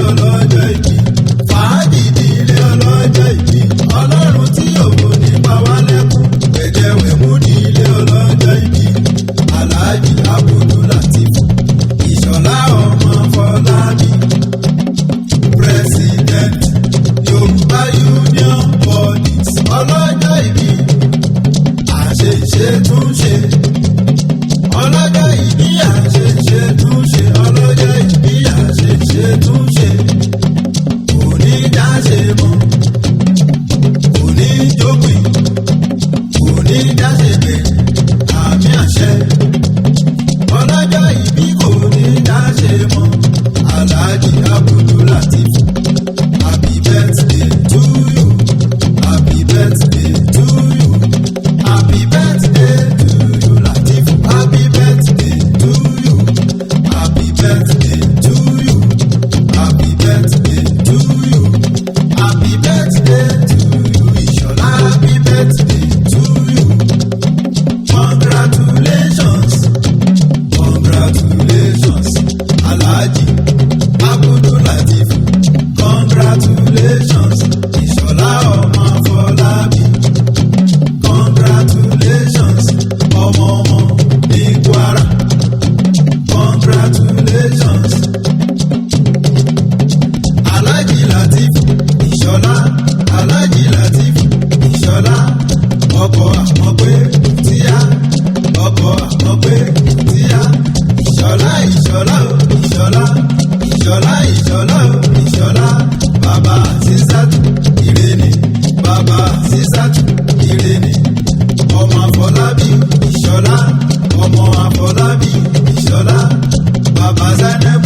ọlọ́jọ́ ìbí. Fàájì ìdílé ọlọ́jọ́ ìbí. Ọlọ́run tí òun ní pa wá lẹ́kún. Wẹ̀jẹ̀wẹ̀mú nílé ọlọ́jọ́ ìbí. Alhaji Abdulateef Ìṣọ̀lá ọmọ Fọlábí. President Yorùbá Union Politics ọlọ́jọ́ ìbí. Àṣeṣe túnṣe. Ọlọ́jọ́ ìbí àṣeṣe túnṣe. Ọlọ́jọ́ ìbí àṣeṣe túnṣe. Kò ní dáṣe mọ́. Kò ní jókòó. Kò ní dáṣe bẹ́ẹ̀. Àmì àṣẹ. Ọlọ́jọ́ ìbí kò ní dáṣe mọ́. Alhaji Abdulateef. Happy birthday to you. Happy birthday to you. Happy birthday to you, Lateef. Happy birthday to you. Happy birthday to you. Happy birthday to you. Happy birthday to you, Ìṣọ̀lá. Happy birthday to you. Congratulations. Congratulations, Alhaji Abdulateef. Congratulations, Ìṣọ̀lá ọmọ Fọlábí. Congratulations, ọmọ ọmọ ní Kwara. Congratulations, Alhaji Lateef Ìṣọ̀lá. Alhaji Lateef Ìṣọ̀lá. Ọkọ̀ àmọ́pé tíá. Ọkọ̀ àmọ́pé tíá. Ìṣọ̀lá Ìṣọ̀lá o Ìṣọ̀lá. Ìṣọ̀lá Ìṣọ̀lá o Ìṣọ̀lá. Bàbá Sísàtù ire ni. Bàbá Sísàtù ire ni. Ọmọ Afọlábí Ìṣọ̀lá. Ọmọ Afọlábí Ìṣọ̀lá. Bàbá Zainab